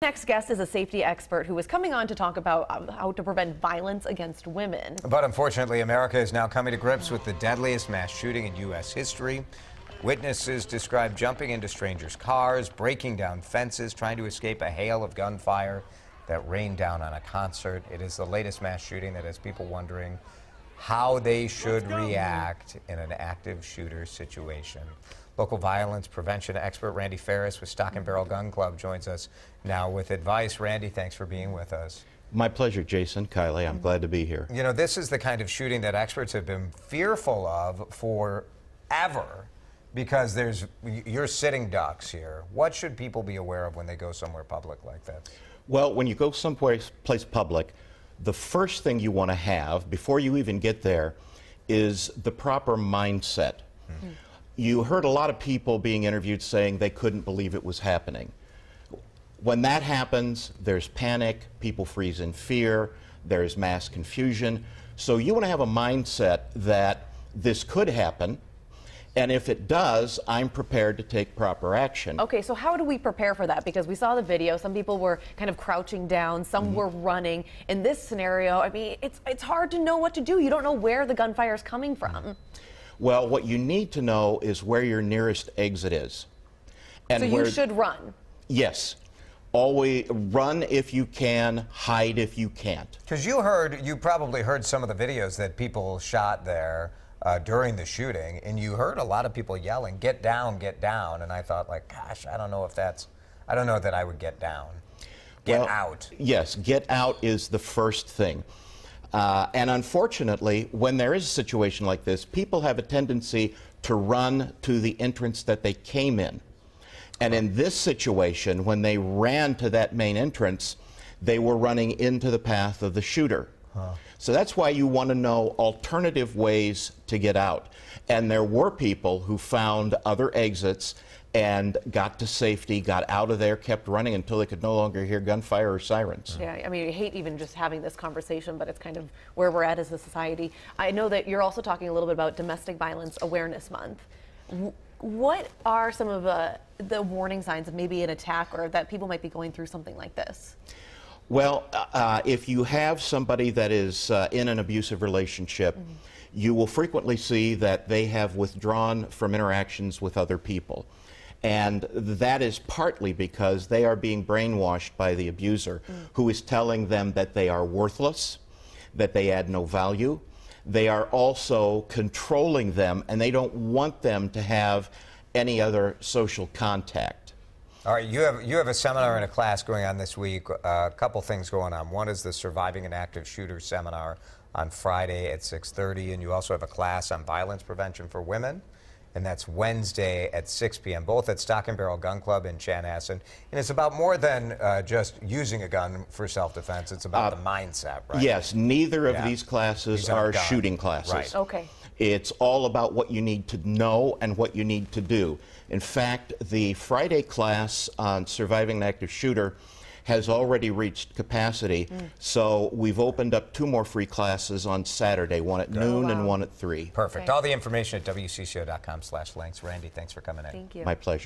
Next guest is a safety expert who is coming on to talk about how to prevent violence against women. But unfortunately, America is now coming to grips with the deadliest mass shooting in U.S. history. Witnesses describe jumping into strangers' cars, breaking down fences, trying to escape a hail of gunfire that rained down on a concert. It is the latest mass shooting that has people wondering how they should react in an active shooter situation. Local violence prevention expert Randy Ferris with Stock and Barrel Gun Club joins us now with advice. Randy, thanks for being with us. My pleasure, Jason. Kylie, I'm glad to be here. You know, this is the kind of shooting that experts have been fearful of forever because you're sitting ducks here. What should people be aware of when they go somewhere public like that? Well, when you go someplace public, the first thing you want to have before you even get there is the proper mindset. Mm-hmm. You heard a lot of people being interviewed saying they couldn't believe it was happening. When that happens, there's panic, people freeze in fear, there's mass confusion. So you want to have a mindset that this could happen, and if it does, I'm prepared to take proper action. Okay, so how do we prepare for that? Because we saw the video, some people were kind of crouching down, some were running. In this scenario, I mean, it's hard to know what to do. You don't know where the gunfire is coming from. Well, what you need to know is where your nearest exit is. And so you should run? Yes. Always run if you can, hide if you can't. Because you probably heard some of the videos that people shot there during the shooting, and you heard a lot of people yelling, "Get down, get down." And I thought, like, gosh, I don't know that I would get down. Get out. Yes, get out is the first thing. And unfortunately, when there is a situation like this, people have a tendency to run to the entrance that they came in. And in this situation, when they ran to that main entrance, they were running into the path of the shooter. So that's why you want to know alternative ways to get out. And there were people who found other exits and got to safety, got out of there, kept running until they could no longer hear gunfire or sirens. Yeah, I mean, I hate even just having this conversation, but it's kind of where we're at as a society. I know that you're also talking a little bit about Domestic Violence Awareness Month. What are some of the warning signs of maybe an attack or that people might be going through something like this? Well, if you have somebody that is in an abusive relationship, you will frequently see that they have withdrawn from interactions with other people. And that is partly because they are being brainwashed by the abuser, who is telling them that they are worthless, that they add no value. They are also controlling them, and they don't want them to have any other social contact. All right, you have a seminar and a class going on this week. A couple things going on. One is the Surviving an Active Shooter seminar on Friday at 6:30, and you also have a class on violence prevention for women, and that's Wednesday at 6 p.m., both at Stock and Barrel Gun Club in Chanhassen. And it's about more than just using a gun for self-defense. It's about the mindset, right? Yes, neither of these classes are shooting classes. Right. Okay. It's all about what you need to know and what you need to do. In fact, the Friday class on Surviving an Active Shooter has already reached capacity, so we've opened up 2 more free classes on Saturday, one at noon and one at 3. Perfect. Okay. All the information at WCCO.com/links. Randy, thanks for coming in. Thank you. My pleasure.